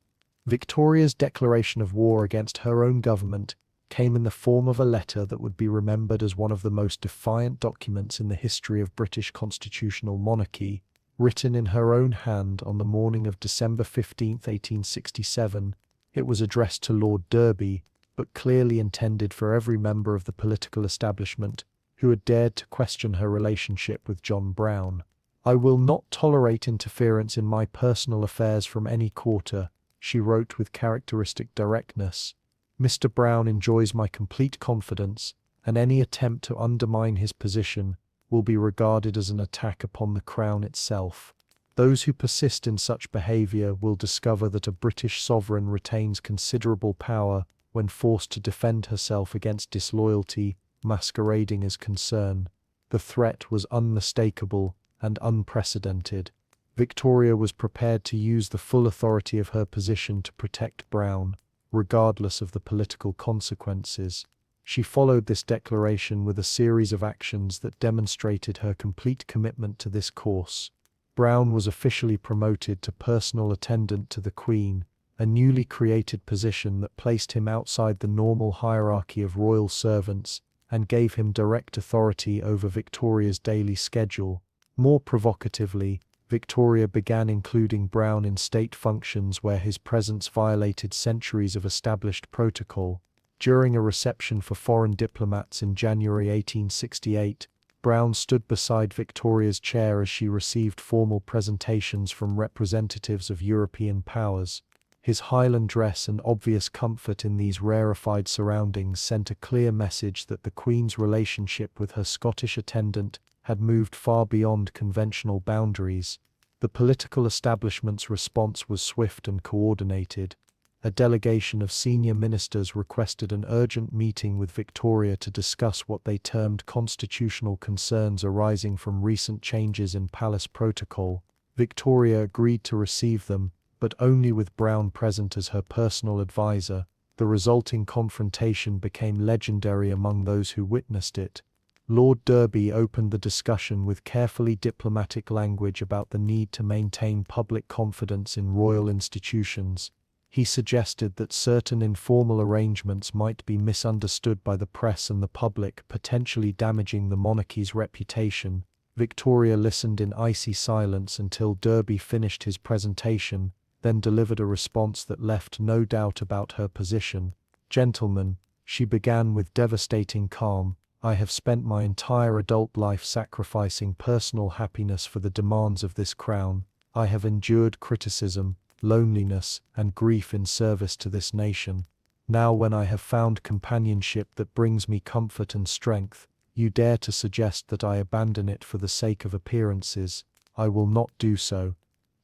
Victoria's declaration of war against her own government came in the form of a letter that would be remembered as one of the most defiant documents in the history of British constitutional monarchy. Written in her own hand on the morning of December 15, 1867, it was addressed to Lord Derby, but clearly intended for every member of the political establishment who had dared to question her relationship with John Brown. "I will not tolerate interference in my personal affairs from any quarter," she wrote with characteristic directness. "Mr. Brown enjoys my complete confidence, and any attempt to undermine his position will be regarded as an attack upon the Crown itself. Those who persist in such behaviour will discover that a British sovereign retains considerable power when forced to defend herself against disloyalty masquerading as concern." The threat was unmistakable and unprecedented. Victoria was prepared to use the full authority of her position to protect Brown, regardless of the political consequences. She followed this declaration with a series of actions that demonstrated her complete commitment to this course. Brown was officially promoted to personal attendant to the Queen, a newly created position that placed him outside the normal hierarchy of royal servants and gave him direct authority over Victoria's daily schedule. More provocatively, Victoria began including Brown in state functions where his presence violated centuries of established protocol. During a reception for foreign diplomats in January 1868, Brown stood beside Victoria's chair as she received formal presentations from representatives of European powers. His Highland dress and obvious comfort in these rarefied surroundings sent a clear message that the Queen's relationship with her Scottish attendant had moved far beyond conventional boundaries. The political establishment's response was swift and coordinated. A delegation of senior ministers requested an urgent meeting with Victoria to discuss what they termed constitutional concerns arising from recent changes in palace protocol. Victoria agreed to receive them, but only with Brown present as her personal advisor. The resulting confrontation became legendary among those who witnessed it. Lord Derby opened the discussion with carefully diplomatic language about the need to maintain public confidence in royal institutions. He suggested that certain informal arrangements might be misunderstood by the press and the public, potentially damaging the monarchy's reputation. Victoria listened in icy silence until Derby finished his presentation, then delivered a response that left no doubt about her position. "Gentlemen," she began with devastating calm, "I have spent my entire adult life sacrificing personal happiness for the demands of this crown. I have endured criticism, loneliness, and grief in service to this nation. Now, when I have found companionship that brings me comfort and strength, you dare to suggest that I abandon it for the sake of appearances. I will not do so."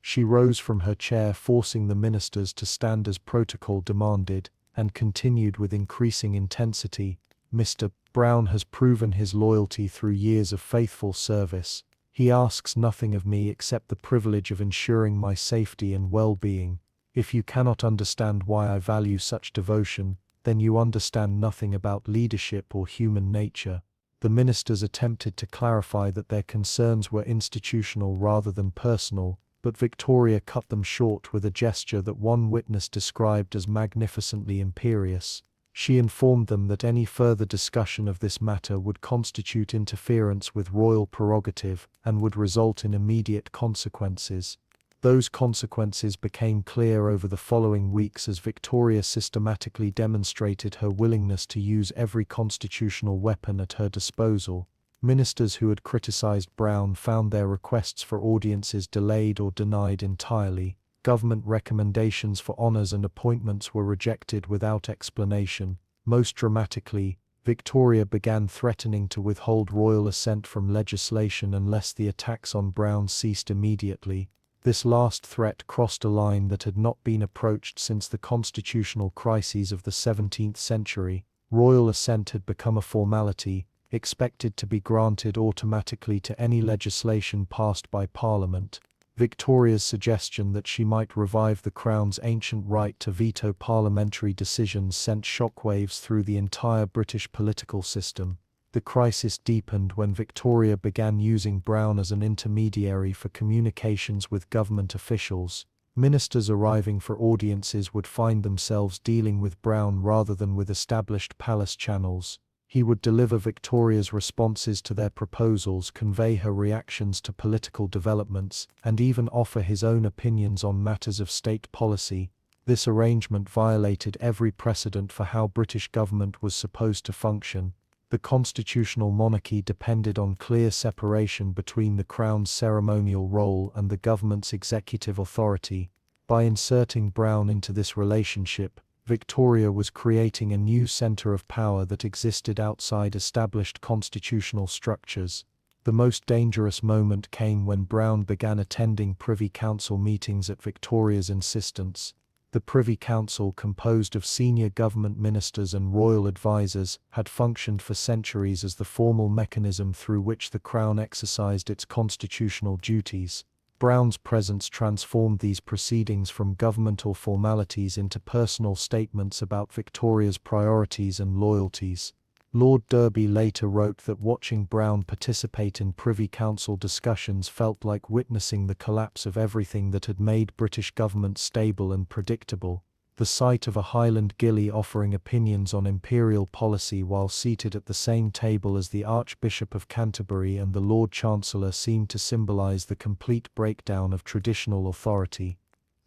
She rose from her chair, forcing the ministers to stand as protocol demanded, and continued with increasing intensity, "Mr. Brown has proven his loyalty through years of faithful service. He asks nothing of me except the privilege of ensuring my safety and well-being. If you cannot understand why I value such devotion, then you understand nothing about leadership or human nature." The ministers attempted to clarify that their concerns were institutional rather than personal, but Victoria cut them short with a gesture that one witness described as magnificently imperious. She informed them that any further discussion of this matter would constitute interference with royal prerogative and would result in immediate consequences. Those consequences became clear over the following weeks as Victoria systematically demonstrated her willingness to use every constitutional weapon at her disposal. Ministers who had criticized Brown found their requests for audiences delayed or denied entirely. Government recommendations for honors and appointments were rejected without explanation. Most dramatically, Victoria began threatening to withhold royal assent from legislation unless the attacks on Brown ceased immediately. This last threat crossed a line that had not been approached since the constitutional crises of the 17th century. Royal assent had become a formality, expected to be granted automatically to any legislation passed by Parliament. Victoria's suggestion that she might revive the Crown's ancient right to veto parliamentary decisions sent shockwaves through the entire British political system. The crisis deepened when Victoria began using Brown as an intermediary for communications with government officials. Ministers arriving for audiences would find themselves dealing with Brown rather than with established palace channels. He would deliver Victoria's responses to their proposals, convey her reactions to political developments, and even offer his own opinions on matters of state policy. This arrangement violated every precedent for how British government was supposed to function. The constitutional monarchy depended on clear separation between the Crown's ceremonial role and the government's executive authority. By inserting Brown into this relationship, Victoria was creating a new centre of power that existed outside established constitutional structures. The most dangerous moment came when Brown began attending Privy Council meetings at Victoria's insistence. The Privy Council, composed of senior government ministers and royal advisers, had functioned for centuries as the formal mechanism through which the Crown exercised its constitutional duties. Brown's presence transformed these proceedings from governmental formalities into personal statements about Victoria's priorities and loyalties. Lord Derby later wrote that watching Brown participate in Privy Council discussions felt like witnessing the collapse of everything that had made British government stable and predictable. The sight of a Highland ghillie offering opinions on imperial policy while seated at the same table as the Archbishop of Canterbury and the Lord Chancellor seemed to symbolize the complete breakdown of traditional authority.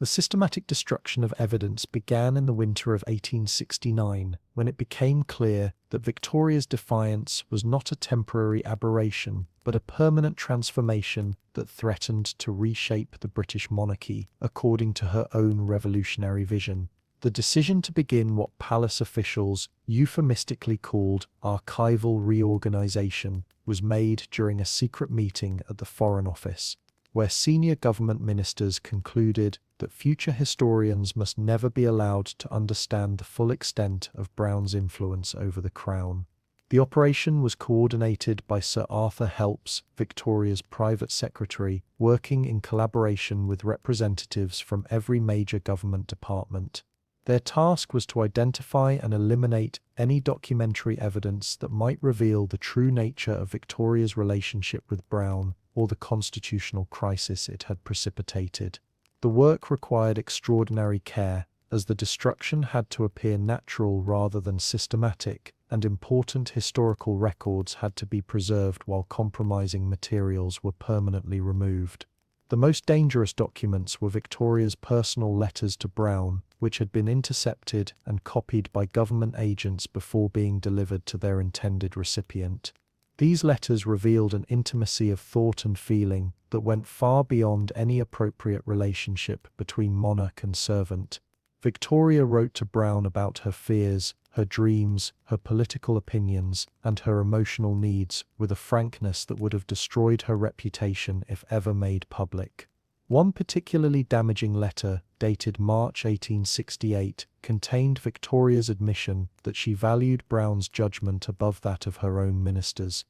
The systematic destruction of evidence began in the winter of 1869, when it became clear that Victoria's defiance was not a temporary aberration, but a permanent transformation that threatened to reshape the British monarchy according to her own revolutionary vision. The decision to begin what palace officials euphemistically called archival reorganization was made during a secret meeting at the Foreign Office, where senior government ministers concluded that future historians must never be allowed to understand the full extent of Brown's influence over the Crown. The operation was coordinated by Sir Arthur Helps, Victoria's private secretary, working in collaboration with representatives from every major government department. Their task was to identify and eliminate any documentary evidence that might reveal the true nature of Victoria's relationship with Brown or the constitutional crisis it had precipitated. The work required extraordinary care, as the destruction had to appear natural rather than systematic, and important historical records had to be preserved while compromising materials were permanently removed. The most dangerous documents were Victoria's personal letters to Brown, which had been intercepted and copied by government agents before being delivered to their intended recipient. These letters revealed an intimacy of thought and feeling that went far beyond any appropriate relationship between monarch and servant. Victoria wrote to Brown about her fears, her dreams, her political opinions, and her emotional needs with a frankness that would have destroyed her reputation if ever made public. One particularly damaging letter, dated March 1868, contained Victoria's admission that she valued Brown's judgment above that of her own ministers.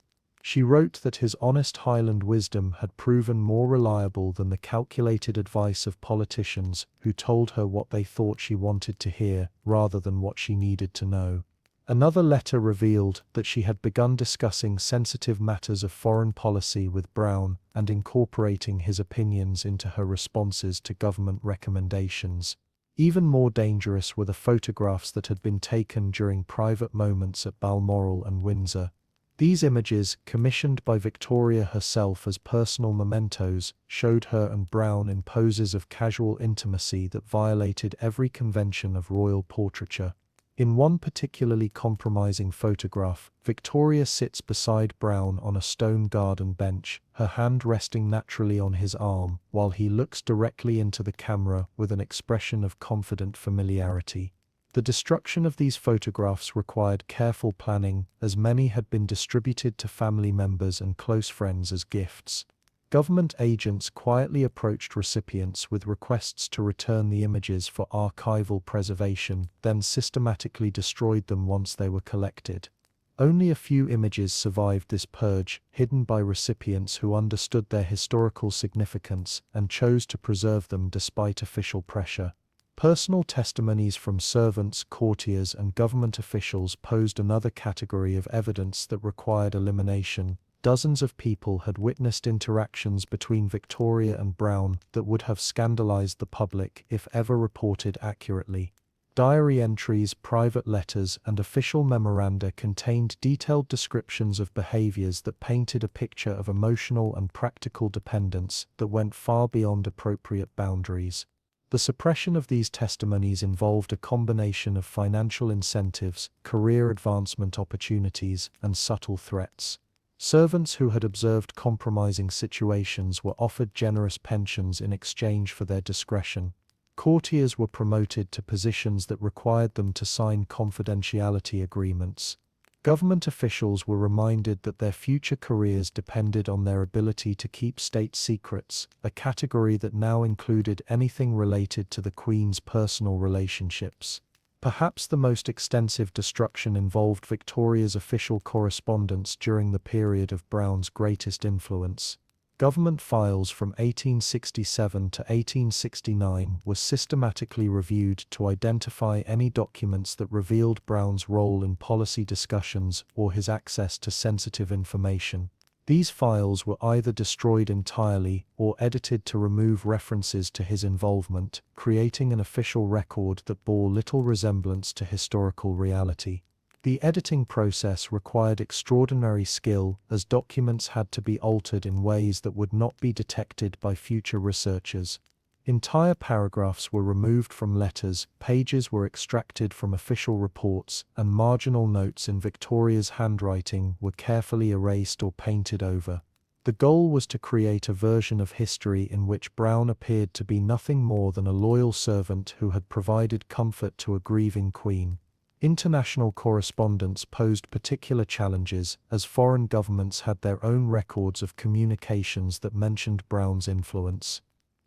She wrote that his honest Highland wisdom had proven more reliable than the calculated advice of politicians who told her what they thought she wanted to hear rather than what she needed to know. Another letter revealed that she had begun discussing sensitive matters of foreign policy with Brown and incorporating his opinions into her responses to government recommendations. Even more dangerous were the photographs that had been taken during private moments at Balmoral and Windsor. These images, commissioned by Victoria herself as personal mementos, showed her and Brown in poses of casual intimacy that violated every convention of royal portraiture. In one particularly compromising photograph, Victoria sits beside Brown on a stone garden bench, her hand resting naturally on his arm, while he looks directly into the camera with an expression of confident familiarity. The destruction of these photographs required careful planning, as many had been distributed to family members and close friends as gifts. Government agents quietly approached recipients with requests to return the images for archival preservation, then systematically destroyed them once they were collected. Only a few images survived this purge, hidden by recipients who understood their historical significance and chose to preserve them despite official pressure. Personal testimonies from servants, courtiers, and government officials posed another category of evidence that required elimination. dozens of people had witnessed interactions between Victoria and Brown that would have scandalized the public if ever reported accurately. Diary entries, private letters, and official memoranda contained detailed descriptions of behaviors that painted a picture of emotional and practical dependence that went far beyond appropriate boundaries. The suppression of these testimonies involved a combination of financial incentives, career advancement opportunities, and subtle threats. Servants who had observed compromising situations were offered generous pensions in exchange for their discretion. Courtiers were promoted to positions that required them to sign confidentiality agreements. Government officials were reminded that their future careers depended on their ability to keep state secrets, a category that now included anything related to the Queen's personal relationships. Perhaps the most extensive destruction involved Victoria's official correspondence during the period of Brown's greatest influence. Government files from 1867 to 1869 were systematically reviewed to identify any documents that revealed Brown's role in policy discussions or his access to sensitive information. These files were either destroyed entirely or edited to remove references to his involvement, creating an official record that bore little resemblance to historical reality. The editing process required extraordinary skill, as documents had to be altered in ways that would not be detected by future researchers. Entire paragraphs were removed from letters, pages were extracted from official reports, and marginal notes in Victoria's handwriting were carefully erased or painted over. The goal was to create a version of history in which Brown appeared to be nothing more than a loyal servant who had provided comfort to a grieving queen. International correspondence posed particular challenges, as foreign governments had their own records of communications that mentioned Brown's influence.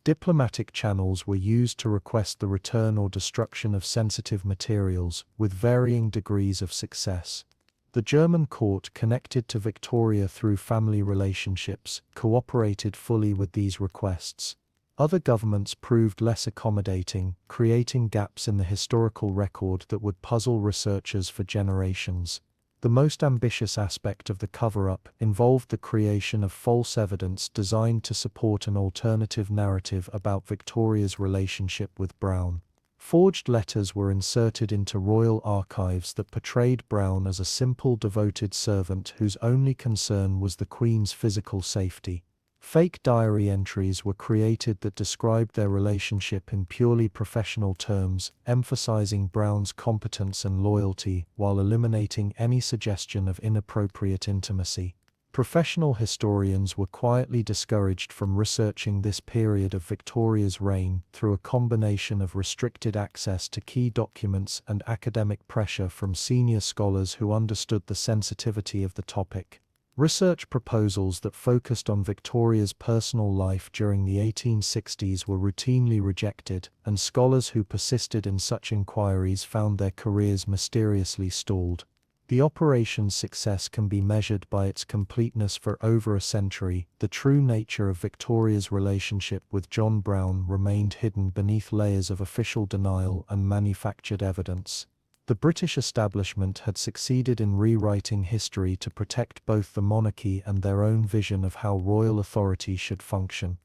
Diplomatic channels were used to request the return or destruction of sensitive materials, with varying degrees of success. The German court, connected to Victoria through family relationships, cooperated fully with these requests. Other governments proved less accommodating, creating gaps in the historical record that would puzzle researchers for generations. The most ambitious aspect of the cover-up involved the creation of false evidence designed to support an alternative narrative about Victoria's relationship with Brown. Forged letters were inserted into royal archives that portrayed Brown as a simple, devoted servant whose only concern was the Queen's physical safety. Fake diary entries were created that described their relationship in purely professional terms, emphasizing Brown's competence and loyalty while eliminating any suggestion of inappropriate intimacy. Professional historians were quietly discouraged from researching this period of Victoria's reign through a combination of restricted access to key documents and academic pressure from senior scholars who understood the sensitivity of the topic. Research proposals that focused on Victoria's personal life during the 1860s were routinely rejected, and scholars who persisted in such inquiries found their careers mysteriously stalled. The operation's success can be measured by its completeness for over a century. The true nature of Victoria's relationship with John Brown remained hidden beneath layers of official denial and manufactured evidence. The British establishment had succeeded in rewriting history to protect both the monarchy and their own vision of how royal authority should function.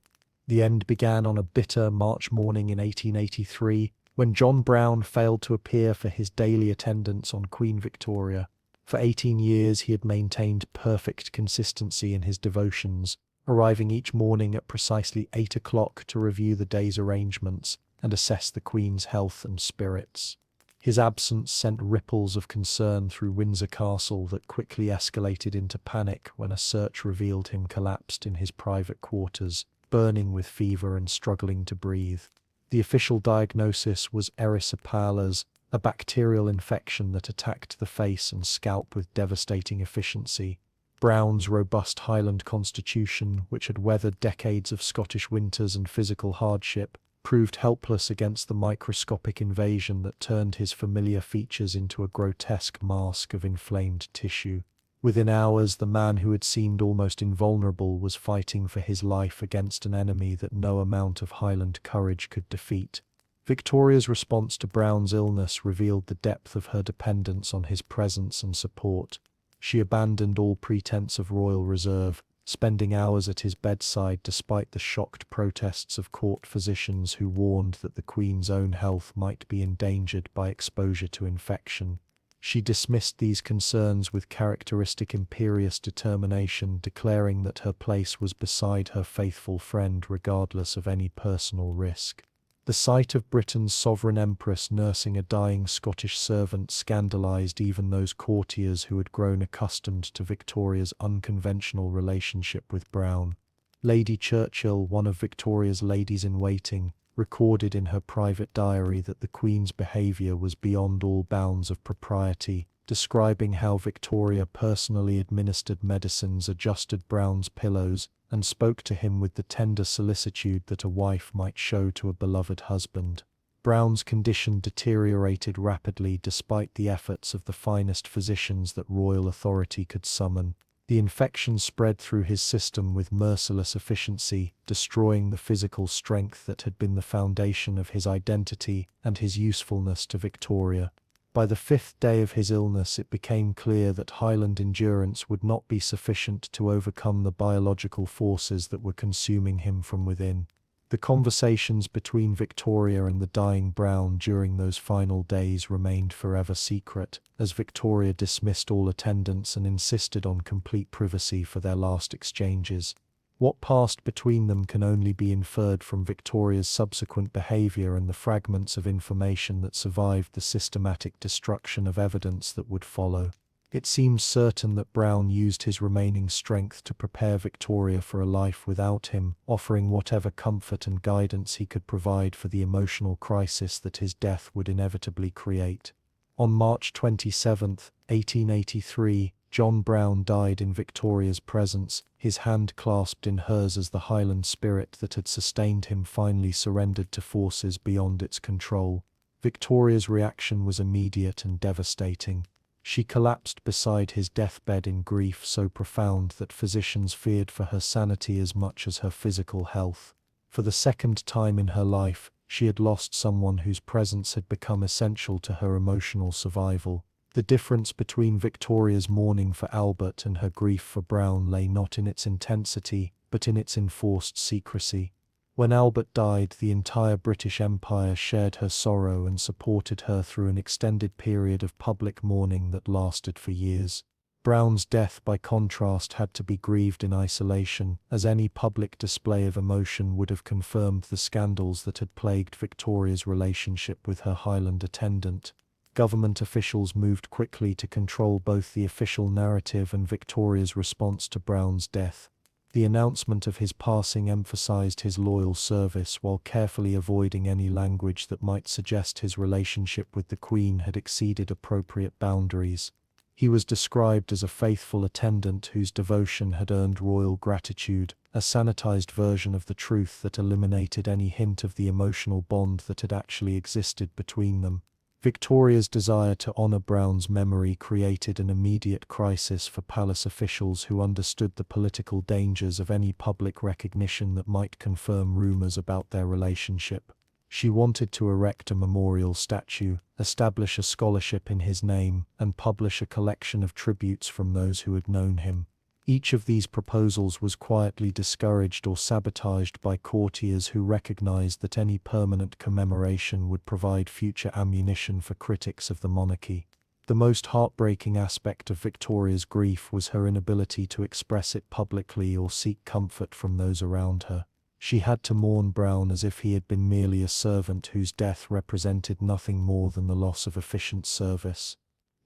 The end began on a bitter March morning in 1883, when John Brown failed to appear for his daily attendance on Queen Victoria. For 18 years he had maintained perfect consistency in his devotions, arriving each morning at precisely 8 o'clock to review the day's arrangements and assess the Queen's health and spirits. His absence sent ripples of concern through Windsor Castle that quickly escalated into panic when a search revealed him collapsed in his private quarters, burning with fever and struggling to breathe. The official diagnosis was erysipelas, a bacterial infection that attacked the face and scalp with devastating efficiency. Brown's robust Highland constitution, which had weathered decades of Scottish winters and physical hardship, proved helpless against the microscopic invasion that turned his familiar features into a grotesque mask of inflamed tissue. Within hours, the man who had seemed almost invulnerable was fighting for his life against an enemy that no amount of Highland courage could defeat. Victoria's response to Brown's illness revealed the depth of her dependence on his presence and support. She abandoned all pretense of royal reserve, spending hours at his bedside despite the shocked protests of court physicians who warned that the Queen's own health might be endangered by exposure to infection. She dismissed these concerns with characteristic imperious determination, declaring that her place was beside her faithful friend regardless of any personal risk. The sight of Britain's sovereign empress nursing a dying Scottish servant scandalized even those courtiers who had grown accustomed to Victoria's unconventional relationship with Browne. Lady Churchill, one of Victoria's ladies-in-waiting, recorded in her private diary that the Queen's behaviour was beyond all bounds of propriety, describing how Victoria personally administered medicines, adjusted Browne's pillows, and spoke to him with the tender solicitude that a wife might show to a beloved husband. Browne's condition deteriorated rapidly despite the efforts of the finest physicians that royal authority could summon. The infection spread through his system with merciless efficiency, destroying the physical strength that had been the foundation of his identity and his usefulness to Victoria. By the 5th day of his illness, it became clear that Highland endurance would not be sufficient to overcome the biological forces that were consuming him from within. The conversations between Victoria and the dying Browne during those final days remained forever secret, as Victoria dismissed all attendance and insisted on complete privacy for their last exchanges. What passed between them can only be inferred from Victoria's subsequent behaviour and the fragments of information that survived the systematic destruction of evidence that would follow. It seems certain that Browne used his remaining strength to prepare Victoria for a life without him, offering whatever comfort and guidance he could provide for the emotional crisis that his death would inevitably create. On March 27, 1883, John Browne died in Victoria's presence, his hand clasped in hers as the Highland spirit that had sustained him finally surrendered to forces beyond its control. Victoria's reaction was immediate and devastating. She collapsed beside his deathbed in grief so profound that physicians feared for her sanity as much as her physical health. For the second time in her life, she had lost someone whose presence had become essential to her emotional survival. The difference between Victoria's mourning for Albert and her grief for Browne lay not in its intensity, but in its enforced secrecy. When Albert died, the entire British Empire shared her sorrow and supported her through an extended period of public mourning that lasted for years. Browne's death, by contrast, had to be grieved in isolation, as any public display of emotion would have confirmed the scandals that had plagued Victoria's relationship with her Highland attendant. Government officials moved quickly to control both the official narrative and Victoria's response to Browne's death. The announcement of his passing emphasized his loyal service while carefully avoiding any language that might suggest his relationship with the Queen had exceeded appropriate boundaries. He was described as a faithful attendant whose devotion had earned royal gratitude, a sanitized version of the truth that eliminated any hint of the emotional bond that had actually existed between them. Victoria's desire to honor Browne's memory created an immediate crisis for palace officials who understood the political dangers of any public recognition that might confirm rumors about their relationship. She wanted to erect a memorial statue, establish a scholarship in his name, and publish a collection of tributes from those who had known him. Each of these proposals was quietly discouraged or sabotaged by courtiers who recognized that any permanent commemoration would provide future ammunition for critics of the monarchy. The most heartbreaking aspect of Victoria's grief was her inability to express it publicly or seek comfort from those around her. She had to mourn Browne as if he had been merely a servant whose death represented nothing more than the loss of efficient service.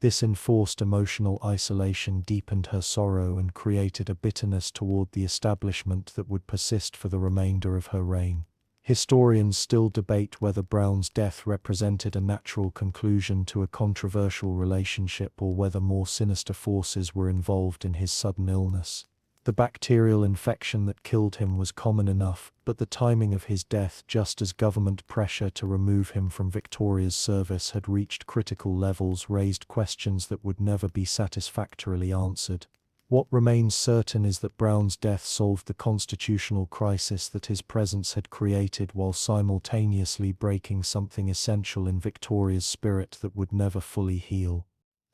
This enforced emotional isolation deepened her sorrow and created a bitterness toward the establishment that would persist for the remainder of her reign. Historians still debate whether Browne's death represented a natural conclusion to a controversial relationship or whether more sinister forces were involved in his sudden illness. The bacterial infection that killed him was common enough, but the timing of his death, just as government pressure to remove him from Victoria's service had reached critical levels, raised questions that would never be satisfactorily answered. What remains certain is that Browne's death solved the constitutional crisis that his presence had created while simultaneously breaking something essential in Victoria's spirit that would never fully heal.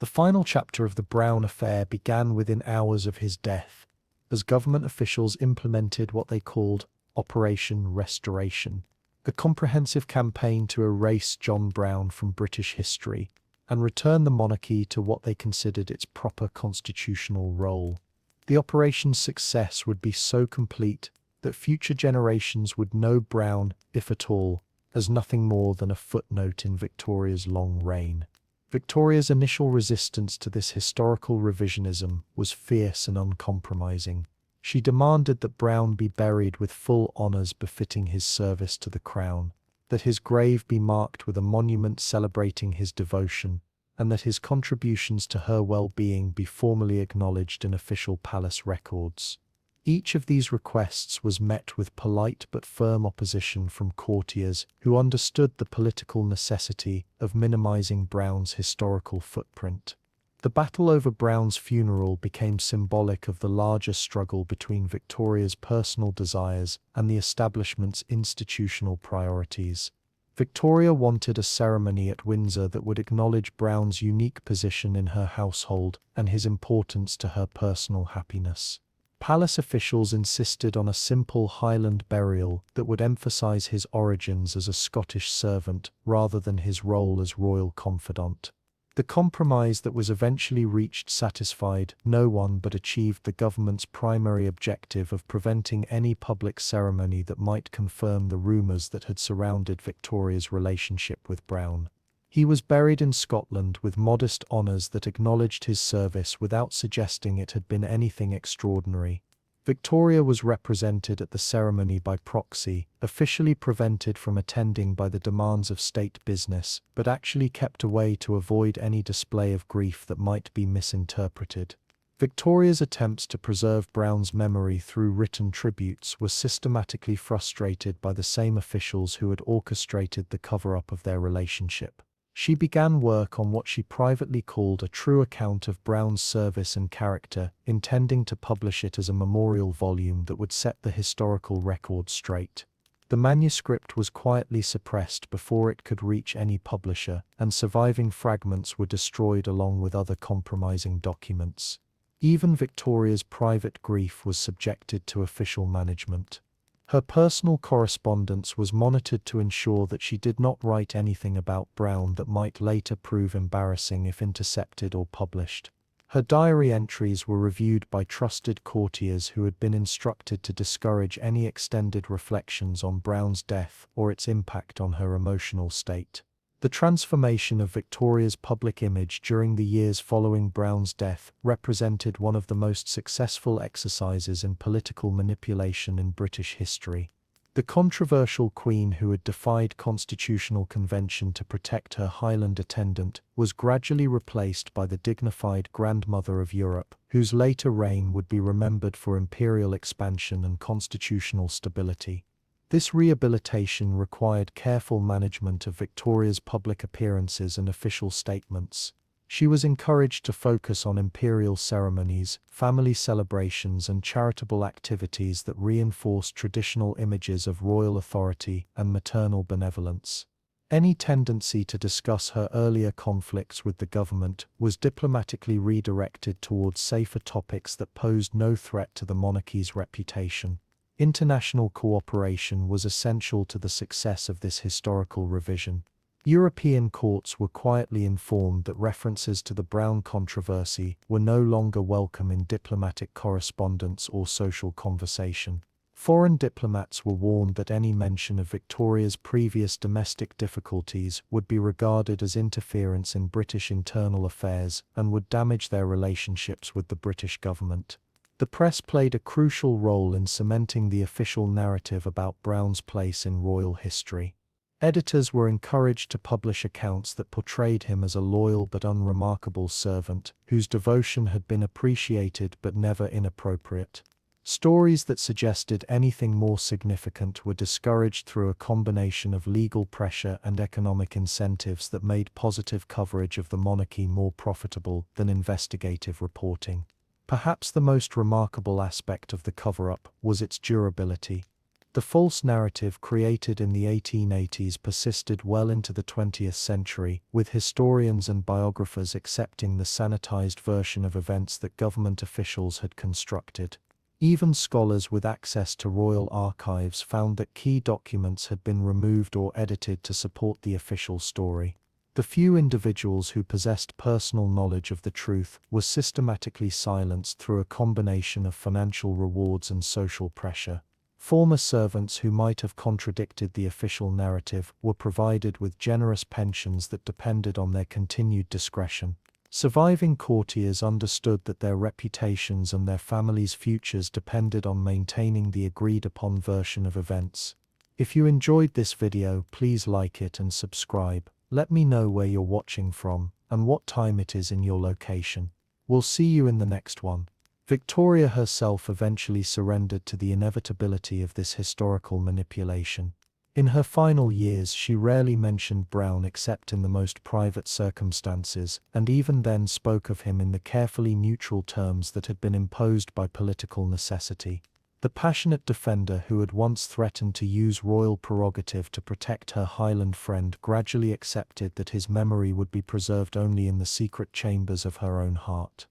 The final chapter of the Brown affair began within hours of his death, as government officials implemented what they called Operation Restoration, a comprehensive campaign to erase John Brown from British history and return the monarchy to what they considered its proper constitutional role. The operation's success would be so complete that future generations would know Brown, if at all, as nothing more than a footnote in Victoria's long reign. Victoria's initial resistance to this historical revisionism was fierce and uncompromising. She demanded that Brown be buried with full honours befitting his service to the crown, that his grave be marked with a monument celebrating his devotion, and that his contributions to her well-being be formally acknowledged in official palace records. Each of these requests was met with polite but firm opposition from courtiers who understood the political necessity of minimizing Brown's historical footprint. The battle over Brown's funeral became symbolic of the larger struggle between Victoria's personal desires and the establishment's institutional priorities. Victoria wanted a ceremony at Windsor that would acknowledge Brown's unique position in her household and his importance to her personal happiness. Palace officials insisted on a simple Highland burial that would emphasize his origins as a Scottish servant rather than his role as royal confidant. The compromise that was eventually reached satisfied no one but achieved the government's primary objective of preventing any public ceremony that might confirm the rumours that had surrounded Victoria's relationship with Brown. He was buried in Scotland with modest honours that acknowledged his service without suggesting it had been anything extraordinary. Victoria was represented at the ceremony by proxy, officially prevented from attending by the demands of state business, but actually kept away to avoid any display of grief that might be misinterpreted. Victoria's attempts to preserve Brown's memory through written tributes were systematically frustrated by the same officials who had orchestrated the cover-up of their relationship. She began work on what she privately called a true account of Brown's service and character, intending to publish it as a memorial volume that would set the historical record straight. The manuscript was quietly suppressed before it could reach any publisher, and surviving fragments were destroyed along with other compromising documents. Even Victoria's private grief was subjected to official management. Her personal correspondence was monitored to ensure that she did not write anything about Brown that might later prove embarrassing if intercepted or published. Her diary entries were reviewed by trusted courtiers who had been instructed to discourage any extended reflections on Brown's death or its impact on her emotional state. The transformation of Victoria's public image during the years following Brown's death represented one of the most successful exercises in political manipulation in British history. The controversial Queen who had defied constitutional convention to protect her Highland attendant was gradually replaced by the dignified grandmother of Europe, whose later reign would be remembered for imperial expansion and constitutional stability. This rehabilitation required careful management of Victoria's public appearances and official statements. She was encouraged to focus on imperial ceremonies, family celebrations, and charitable activities that reinforced traditional images of royal authority and maternal benevolence. Any tendency to discuss her earlier conflicts with the government was diplomatically redirected towards safer topics that posed no threat to the monarchy's reputation. International cooperation was essential to the success of this historical revision. European courts were quietly informed that references to the Brown controversy were no longer welcome in diplomatic correspondence or social conversation. Foreign diplomats were warned that any mention of Victoria's previous domestic difficulties would be regarded as interference in British internal affairs and would damage their relationships with the British government. The press played a crucial role in cementing the official narrative about Brown's place in royal history. Editors were encouraged to publish accounts that portrayed him as a loyal but unremarkable servant, whose devotion had been appreciated but never inappropriate. Stories that suggested anything more significant were discouraged through a combination of legal pressure and economic incentives that made positive coverage of the monarchy more profitable than investigative reporting. Perhaps the most remarkable aspect of the cover-up was its durability. The false narrative created in the 1880s persisted well into the 20th century, with historians and biographers accepting the sanitized version of events that government officials had constructed. Even scholars with access to royal archives found that key documents had been removed or edited to support the official story. The few individuals who possessed personal knowledge of the truth were systematically silenced through a combination of financial rewards and social pressure. Former servants who might have contradicted the official narrative were provided with generous pensions that depended on their continued discretion. Surviving courtiers understood that their reputations and their families' futures depended on maintaining the agreed-upon version of events. If you enjoyed this video, please like it and subscribe. Let me know where you're watching from and what time it is in your location. We'll see you in the next one. Victoria herself eventually surrendered to the inevitability of this historical manipulation. In her final years, she rarely mentioned Brown except in the most private circumstances, and even then spoke of him in the carefully neutral terms that had been imposed by political necessity. The passionate defender who had once threatened to use royal prerogative to protect her Highland friend gradually accepted that his memory would be preserved only in the secret chambers of her own heart.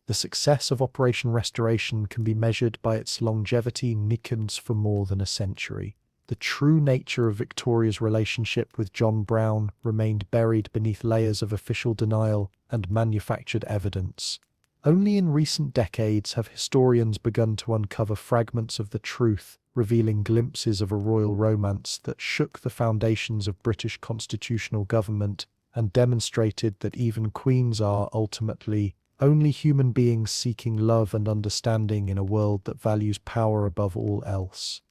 The success of Operation Restoration can be measured by its longevity for more than a century. The true nature of Victoria's relationship with John Brown remained buried beneath layers of official denial and manufactured evidence. Only in recent decades have historians begun to uncover fragments of the truth, revealing glimpses of a royal romance that shook the foundations of British constitutional government and demonstrated that even queens are ultimately only human beings seeking love and understanding in a world that values power above all else.